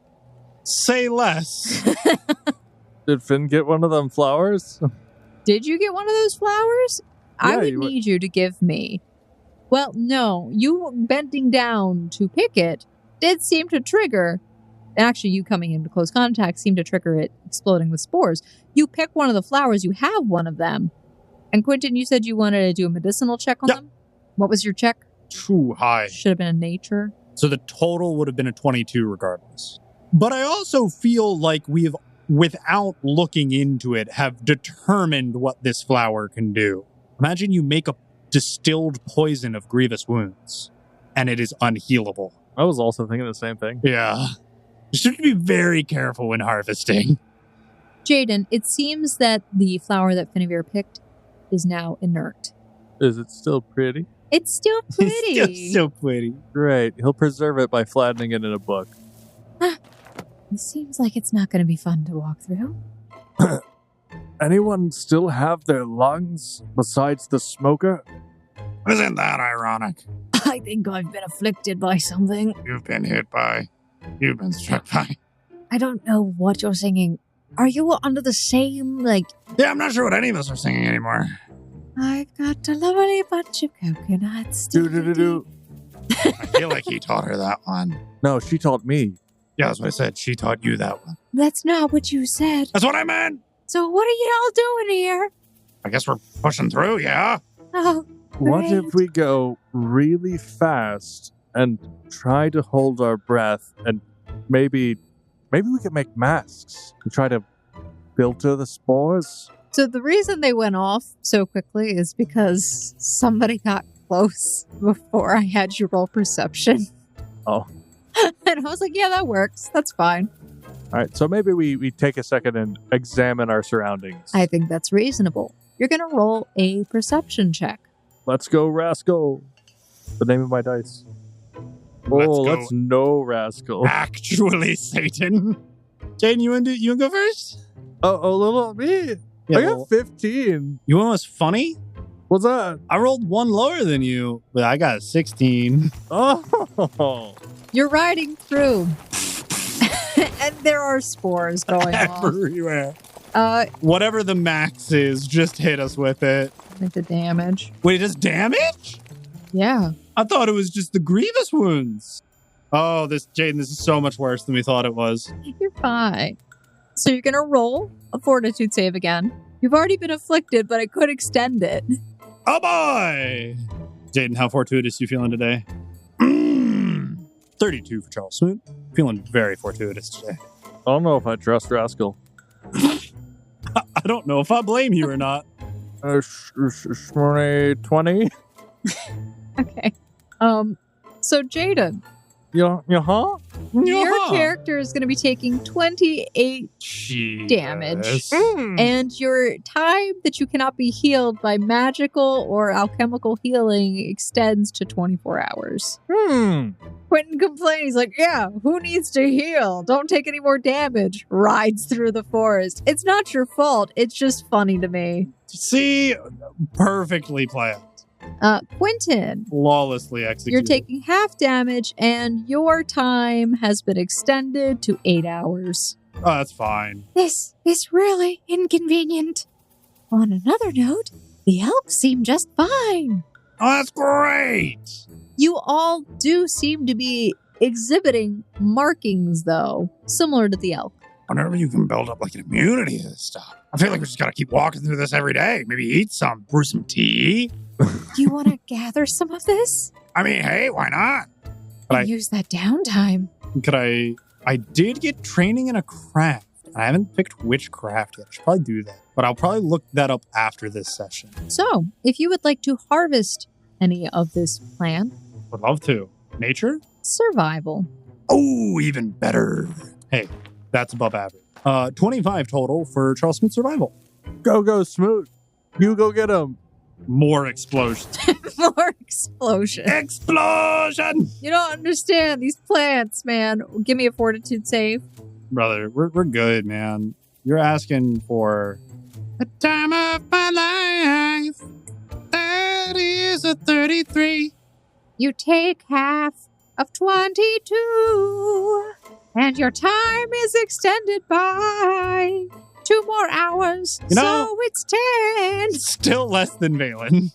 Speaker 1: Say less.
Speaker 2: Did Finn get one of them flowers?
Speaker 3: Did you get one of those flowers? I
Speaker 2: Yeah,
Speaker 3: would
Speaker 2: you were-
Speaker 3: need you to give me. Well, no, you bending down to pick it did seem to trigger. Actually, you coming into close contact seemed to trigger it exploding with spores. You pick one of the flowers, you have one of them. And Quentin, you said you wanted to do a medicinal check on
Speaker 1: Yeah.
Speaker 3: them? What was your check?
Speaker 1: Too high.
Speaker 3: Should have been a nature.
Speaker 1: So the total would have been a 22 regardless. But I also feel like we have, without looking into it, have determined what this flower can do. Imagine you make a distilled poison of grievous wounds, and it is unhealable.
Speaker 2: I was also thinking the same thing.
Speaker 1: Yeah. You should be very careful when harvesting.
Speaker 3: Jaden, it seems that the flower that Finnevier picked is now inert.
Speaker 2: Is it still pretty?
Speaker 3: It's still pretty.
Speaker 1: It's so pretty.
Speaker 2: Great. He'll preserve it by flattening it in a book.
Speaker 3: It seems like it's not going to be fun to walk through.
Speaker 2: Anyone still have their lungs besides the smoker?
Speaker 4: Isn't that ironic?
Speaker 3: I think I've been afflicted by something.
Speaker 4: You've been hit by. You've been struck by.
Speaker 3: I don't know what you're singing. Are you under the same,
Speaker 4: Yeah, I'm not sure what any of us are singing anymore.
Speaker 3: I've got a lovely bunch of coconuts.
Speaker 2: Do-do-do-do.
Speaker 4: I feel like he taught her that one.
Speaker 2: No, she taught me.
Speaker 4: Yeah, that's what I said. She taught you that one.
Speaker 3: That's not what you said.
Speaker 4: That's what I meant.
Speaker 3: So what are y'all doing here?
Speaker 4: I guess we're pushing through, yeah?
Speaker 3: Oh,
Speaker 2: What if
Speaker 3: great.
Speaker 2: we go really fast and try to hold our breath and maybe we can make masks and try to filter the spores?
Speaker 3: So the reason they went off so quickly is because somebody got close before I had you roll perception.
Speaker 2: Oh.
Speaker 3: And I was like, yeah, that works. That's fine.
Speaker 2: All right, so maybe we take a second and examine our surroundings.
Speaker 3: I think that's reasonable. You're going to roll a perception check.
Speaker 2: Let's go, Rascal. The name of my dice. Let's no Rascal.
Speaker 1: Actually, Satan. Jaden, you want to go first?
Speaker 2: Oh, little me.
Speaker 1: Yeah,
Speaker 2: I got 15.
Speaker 1: you know what's funny?
Speaker 2: What's that?
Speaker 1: I rolled one lower than you, but I got a 16.
Speaker 2: Oh.
Speaker 3: You're riding through. And there are spores going on.
Speaker 1: Everywhere.
Speaker 3: Uh,
Speaker 1: Whatever the max is, just hit us with it.
Speaker 3: make the damage.
Speaker 1: Wait, it does damage?
Speaker 3: Yeah.
Speaker 1: I thought it was just the grievous wounds. Oh, Jaden, this is so much worse than we thought it was.
Speaker 3: You're fine. So you're going to roll a fortitude save again. You've already been afflicted, but I could extend it.
Speaker 1: Oh boy! Jaden, how fortuitous you feeling today? 32 for Charles Smoot. Feeling very fortuitous today.
Speaker 2: I don't know if I trust Rascal.
Speaker 1: I don't know if I blame you or not.
Speaker 2: 20?
Speaker 3: Okay. So Jaden,
Speaker 2: Huh?
Speaker 3: your character is going to be taking 28 damage. And your time that you cannot be healed by magical or alchemical healing extends to 24 hours. Quentin complains, he's like, yeah, who needs to heal? Don't take any more damage. Rides through the forest. It's not your fault. It's just funny to me.
Speaker 1: See, perfectly planned.
Speaker 3: Quentin,
Speaker 1: Flawlessly executed.
Speaker 3: you're taking half damage and your time has been extended to 8 hours.
Speaker 1: Oh, that's fine.
Speaker 3: This is really inconvenient. On another note, the elks seem just fine.
Speaker 4: Oh, that's great.
Speaker 3: You all do seem to be exhibiting markings, though, similar to the elk.
Speaker 4: Whenever you can build up like an immunity to this stuff. I feel like we just gotta keep walking through this every day. Maybe eat some, brew some tea.
Speaker 3: Do you want to gather some of this?
Speaker 4: I mean, hey, why not?
Speaker 3: And use that downtime.
Speaker 1: Could I did get training in a craft. I haven't picked which craft yet. I should probably do that. But I'll probably look that up after this session.
Speaker 3: So, if you would like to harvest any of this plant,
Speaker 1: Would love to. Nature?
Speaker 3: survival.
Speaker 4: Oh, even better.
Speaker 1: Hey, that's above average. 25 total for Charles Smoot survival.
Speaker 2: Go, Smoot. You go get him.
Speaker 1: More explosions.
Speaker 3: More explosion.
Speaker 4: Explosion!
Speaker 3: You don't understand these plants, man. Give me a fortitude save.
Speaker 1: Brother, we're good, man. You're asking for
Speaker 4: The time of my life. That is a 33.
Speaker 3: You take half of 22, and your time is extended by 2 more hours.
Speaker 1: You know-
Speaker 3: So it's 10.
Speaker 1: still less than Valen.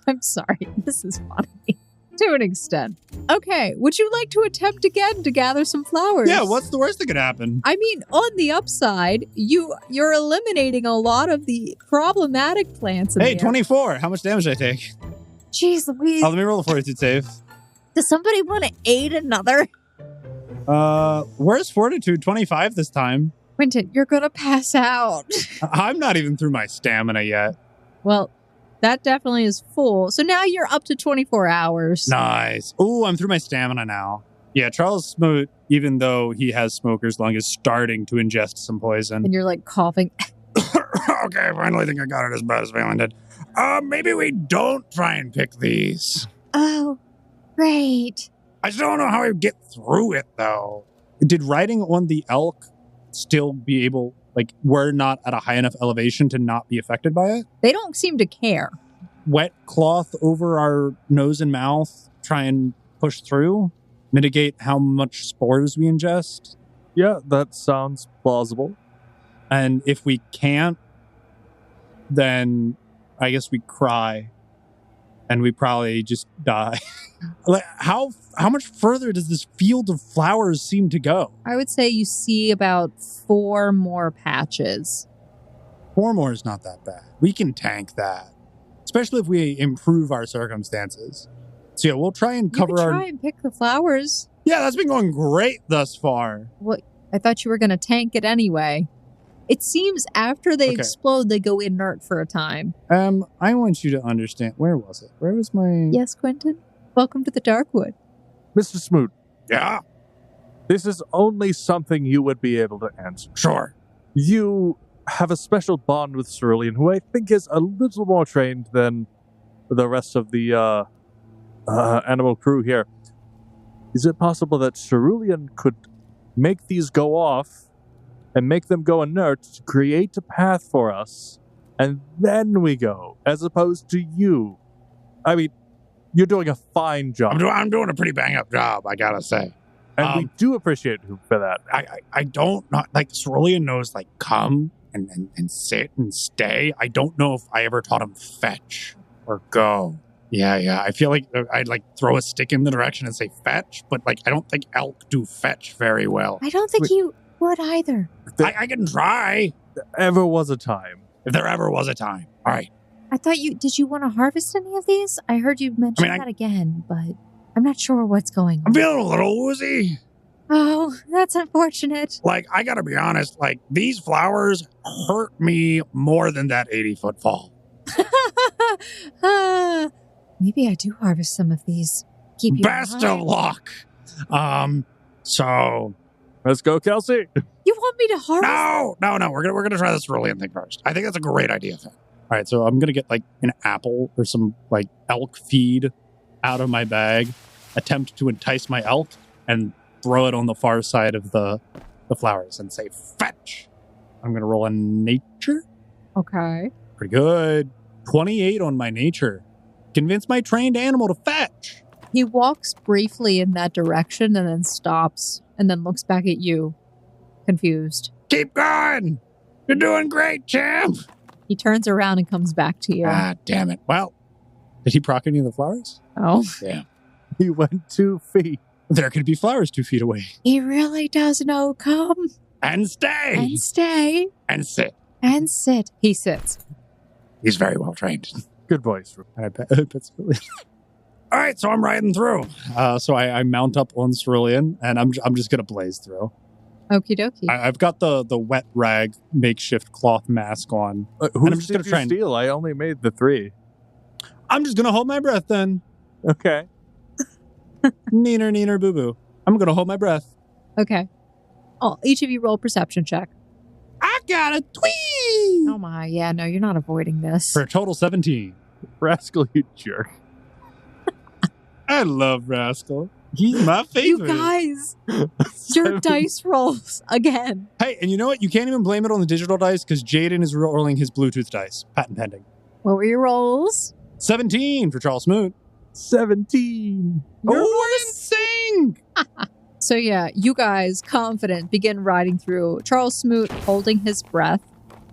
Speaker 3: I'm sorry. This is funny. To an extent. Okay, would you like to attempt again to gather some flowers?
Speaker 1: Yeah, what's the worst that could happen?
Speaker 3: I mean, on the upside, you're eliminating a lot of the problematic plants in
Speaker 1: Hey,
Speaker 3: here.
Speaker 1: 24. How much damage did I take?
Speaker 3: Jeez Louise.
Speaker 1: Oh, let me roll a fortitude save.
Speaker 3: Does somebody want to aid another?
Speaker 1: Where's fortitude? 25 this time.
Speaker 3: Quentin, you're gonna pass out.
Speaker 1: I'm not even through my stamina yet.
Speaker 3: Well, that definitely is full. So now you're up to 24 hours.
Speaker 1: Nice. Ooh, I'm through my stamina now. Yeah, Charles Smoot, even though he has smoker's lung, is starting to ingest some poison.
Speaker 3: And you're like coughing.
Speaker 4: Okay, I finally think I got it as bad as Valen did. Maybe we don't try and pick these.
Speaker 3: Oh, great.
Speaker 4: I still don't know how we get through it, though.
Speaker 1: Did riding on the elk still be able, like, we're not at a high enough elevation to not be affected by it?
Speaker 3: They don't seem to care.
Speaker 1: Wet cloth over our nose and mouth, try and push through, mitigate how much spores we ingest.
Speaker 2: Yeah, that sounds plausible.
Speaker 1: And if we can't, then I guess we cry and we probably just die. Like, how much further does this field of flowers seem to go?
Speaker 3: I would say you see about 4 more patches.
Speaker 1: 4 more is not that bad. We can tank that, especially if we improve our circumstances. So yeah, we'll try and cover
Speaker 3: you can
Speaker 1: our...
Speaker 3: try and pick the flowers.
Speaker 1: Yeah, that's been going great thus far.
Speaker 3: What? I thought you were going to tank it anyway. It seems after they
Speaker 1: Okay.
Speaker 3: explode, they go inert for a time.
Speaker 1: I want you to understand. Where was it? Where was my...
Speaker 3: Yes, Quentin? Welcome to the Darkwood.
Speaker 2: Mr. Smoot,
Speaker 4: Yeah,
Speaker 2: this is only something you would be able to answer.
Speaker 4: sure.
Speaker 2: You have a special bond with Cerulean, who I think is a little more trained than the rest of the animal crew here. Is it possible that Cerulean could make these go off and make them go inert to create a path for us, and then we go, as opposed to you? I mean, you're doing a fine job,
Speaker 4: I'm doing a pretty bang-up job, I gotta say.
Speaker 2: and we do appreciate you for that.
Speaker 4: I don't know, like, Cerulean knows, like, come and sit and stay. I don't know if I ever taught him fetch or go. Yeah. I feel like I'd, like, throw a stick in the direction and say fetch, but, like, I don't think elk do fetch very well.
Speaker 3: I don't think you would either.
Speaker 4: I can try
Speaker 2: Ever was a time.
Speaker 4: if there ever was a time. All right.
Speaker 3: I thought did you want to harvest any of these? I heard you mention that again, but I'm not sure what's going
Speaker 4: I'm
Speaker 3: on.
Speaker 4: feeling a little woozy.
Speaker 3: Oh, that's unfortunate.
Speaker 4: Like, I gotta be honest, like, these flowers hurt me more than that 80-foot fall.
Speaker 3: Maybe I do harvest some of these. Keep you
Speaker 4: Best of
Speaker 3: alive.
Speaker 4: luck. So
Speaker 2: Let's go, Kelsey.
Speaker 3: You want me to harvest?
Speaker 4: no. We're gonna try this cerulean thing first. I think that's a great idea. Finn.
Speaker 1: All right, so I'm going to get like an apple or some like elk feed out of my bag, attempt to entice my elk, and throw it on the far side of the flowers and say, fetch. I'm going to roll a nature.
Speaker 3: Okay.
Speaker 1: Pretty good. 28 on my nature. Convince my trained animal to fetch.
Speaker 3: He walks briefly in that direction and then stops and then looks back at you, confused.
Speaker 4: Keep going. You're doing great, champ.
Speaker 3: He turns around and comes back to you.
Speaker 4: Ah, damn it. Well,
Speaker 1: Did he proc any of the flowers?
Speaker 3: Oh.
Speaker 4: yeah.
Speaker 2: He went 2 feet.
Speaker 1: There could be flowers 2 feet away.
Speaker 3: He really does know. Come
Speaker 4: And stay.
Speaker 3: and stay
Speaker 4: And sit.
Speaker 3: and sit. He sits.
Speaker 4: He's very well trained.
Speaker 2: Good voice.
Speaker 1: And I bet Cerulean.
Speaker 4: All right, so I'm riding through.
Speaker 1: So I mount up on Cerulean, and I'm just going to blaze through.
Speaker 3: Okie dokie.
Speaker 1: I've got the wet rag makeshift cloth mask on.
Speaker 2: Who
Speaker 1: I'm just gonna
Speaker 2: did
Speaker 1: try
Speaker 2: you
Speaker 1: and-
Speaker 2: steal? I only made the 3.
Speaker 1: I'm just going to hold my breath then.
Speaker 2: Okay.
Speaker 1: Neener, boo-boo. I'm going to hold my breath.
Speaker 3: Okay. Oh, each of you roll a perception check.
Speaker 1: I got a tweet!
Speaker 3: Oh my, yeah, no, you're not avoiding this.
Speaker 1: For a total 17.
Speaker 2: Rascal, you jerk.
Speaker 1: I love Rascal. He's my
Speaker 3: You
Speaker 1: favorite.
Speaker 3: guys, your dice rolls again.
Speaker 1: Hey, and you know what? You can't even blame it on the digital dice because Jaden is rolling his Bluetooth dice. Patent pending.
Speaker 3: What were your rolls?
Speaker 1: 17 for Charles Smoot.
Speaker 2: 17.
Speaker 3: You're
Speaker 1: Oh, in sync!
Speaker 3: So yeah, you guys, confident, begin riding through. Charles Smoot holding his breath.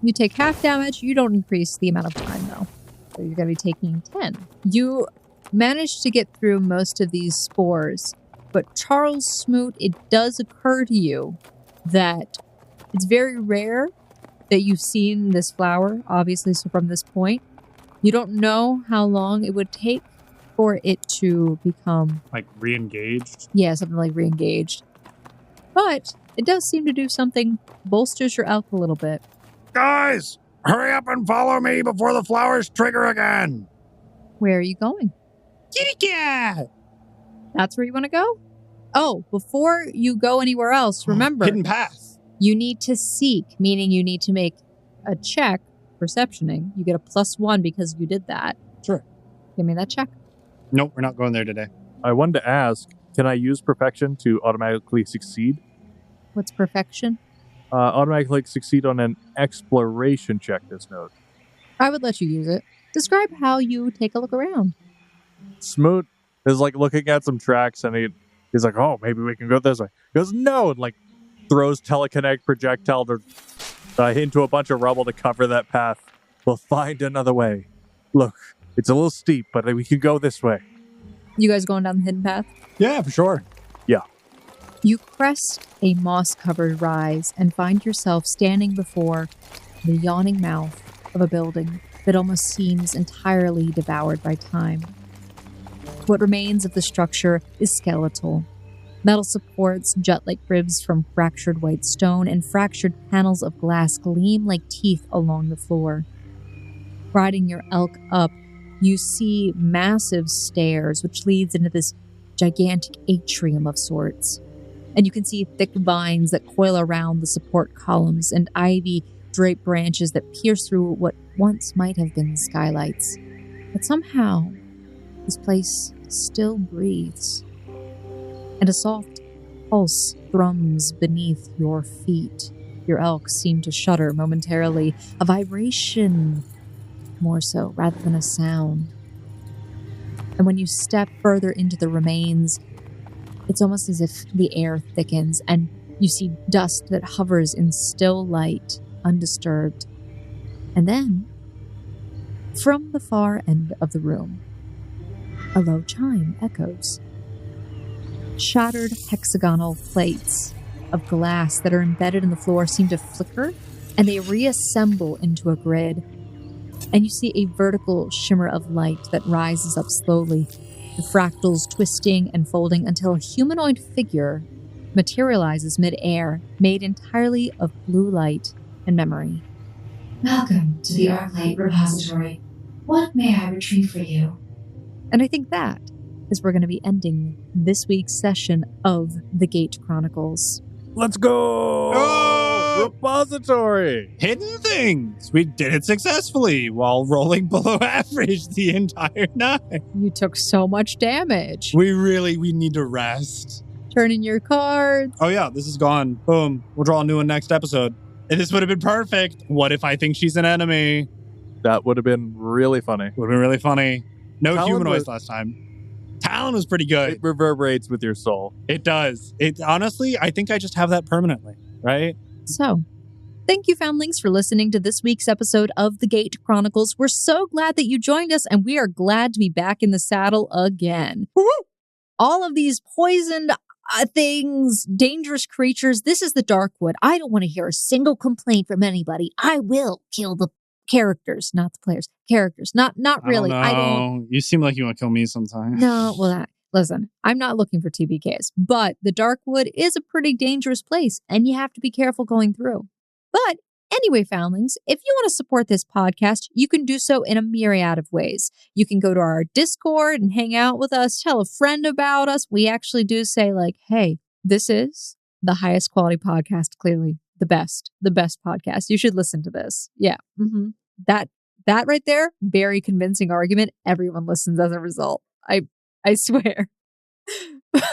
Speaker 3: You take half damage. You don't increase the amount of time, though. So you're going to be taking 10. You manage to get through most of these spores. But Charles Smoot, it does occur to you that it's very rare that you've seen this flower, obviously, so from this point. You don't know how long it would take for it to become,
Speaker 1: Like re-engaged.
Speaker 3: yeah, something like re-engaged. But it does seem to do something, bolsters your elk a little bit.
Speaker 4: Guys, hurry up and follow me before the flowers trigger again.
Speaker 3: Where are you going?
Speaker 1: Kitty cat!
Speaker 3: That's where you want to go? Oh, before you go anywhere else, remember,
Speaker 1: Hidden path.
Speaker 3: you need to seek, meaning you need to make a check, perceptioning. You get a +1 because you did that.
Speaker 1: Sure.
Speaker 3: Give me that check.
Speaker 1: Nope, we're not going there today.
Speaker 2: I wanted to ask, can I use perfection to automatically succeed?
Speaker 3: What's perfection?
Speaker 2: Automatically succeed on an exploration check this note.
Speaker 3: I would let you use it. Describe how you take a look around.
Speaker 2: Smoot is like looking at some tracks and he's like, oh, maybe we can go this way. He goes, no, and like throws telekinetic projectile into a bunch of rubble to cover that path. We'll find another way. Look, it's a little steep, but we can go this way.
Speaker 3: You guys going down the hidden path?
Speaker 1: Yeah, for sure.
Speaker 3: You crest a moss-covered rise and find yourself standing before the yawning mouth of a building that almost seems entirely devoured by time. What remains of the structure is skeletal. Metal supports jut like ribs from fractured white stone, and fractured panels of glass gleam like teeth along the floor. Riding your elk up, you see massive stairs, which leads into this gigantic atrium of sorts. And you can see thick vines that coil around the support columns and ivy-draped branches that pierce through what once might have been skylights. But somehow, this place still breathes. And a soft pulse thrums beneath your feet. Your elk seem to shudder momentarily, a vibration more so, rather than a sound. And when you step further into the remains, it's almost as if the air thickens and you see dust that hovers in still light, undisturbed. And then, from the far end of the room, a low chime echoes. Shattered hexagonal plates of glass that are embedded in the floor seem to flicker, and they reassemble into a grid. And you see a vertical shimmer of light that rises up slowly, the fractals twisting and folding until a humanoid figure materializes mid-air, made entirely of blue light and memory.
Speaker 5: Welcome to the Arclight Repository. What may I retrieve for you?
Speaker 3: And I think that is we're going to be ending this week's session of the Gate Chronicles.
Speaker 2: Let's go!
Speaker 1: Oh!
Speaker 2: Repository!
Speaker 1: Hidden things! We did it successfully while rolling below average the entire night.
Speaker 3: You took so much damage.
Speaker 1: We need to rest.
Speaker 3: Turn in your cards.
Speaker 1: Oh yeah, this is gone. Boom. We'll draw a new one next episode. And this would have been perfect. What if I think she's an enemy?
Speaker 2: That would have been really funny.
Speaker 1: Would have been really funny. No
Speaker 2: Talon
Speaker 1: humanoids
Speaker 2: was-
Speaker 1: last time. Talon was pretty good.
Speaker 2: It reverberates with your soul.
Speaker 1: It does. It honestly, I think I just have that permanently, right?
Speaker 3: So, thank you, Foundlings, for listening to this week's episode of the Gate Chronicles. We're so glad that you joined us, and we are glad to be back in the saddle again.
Speaker 1: Woo-hoo!
Speaker 3: All of these poisoned things, dangerous creatures, this is the Darkwood. I don't want to hear a single complaint from anybody. I will kill the characters, not the players. Characters, not really. I don't.
Speaker 1: You seem like you want to kill me sometime.
Speaker 3: No, well, listen, I'm not looking for TBKs, but the Darkwood is a pretty dangerous place, and you have to be careful going through. But anyway, Foundlings, if you want to support this podcast, you can do so in a myriad of ways. You can go to our Discord and hang out with us, tell a friend about us. We actually do say, like, hey, this is the highest quality podcast, clearly the best podcast. You should listen to this. Yeah. That right there, very convincing argument. Everyone listens as a result. I swear. But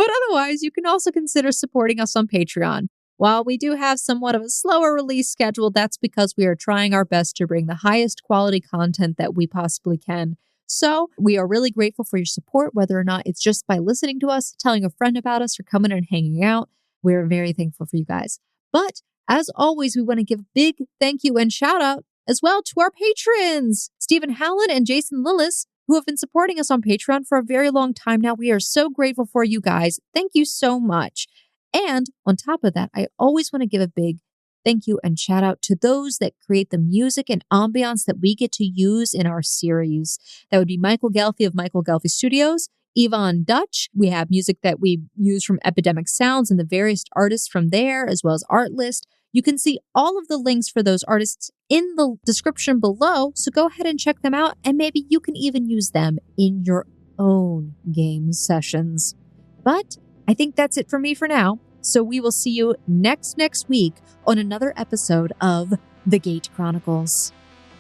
Speaker 3: otherwise, you can also consider supporting us on Patreon. While we do have somewhat of a slower release schedule, that's because we are trying our best to bring the highest quality content that we possibly can. So we are really grateful for your support, whether or not it's just by listening to us, telling a friend about us, or coming and hanging out. We're very thankful for you guys. But as always, we want to give a big thank you and shout out as well to our patrons, Stephen Howland and Jason Lillis, who have been supporting us on Patreon for a very long time now. We are so grateful for you guys. Thank you so much. And on top of that, I always want to give a big thank you and shout out to those that create the music and ambiance that we get to use in our series. That would be Michael Gelfi of Michael Gelfi Studios, Yvonne Dutch. We have music that we use from Epidemic Sounds and the various artists from there, as well as Artlist. You can see all of the links for those artists in the description below, so go ahead and check them out, and maybe you can even use them in your own game sessions. But I think that's it for me for now, so we will see you next week on another episode of The Gate Chronicles.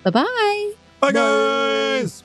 Speaker 3: Bye-bye!
Speaker 1: Bye, guys!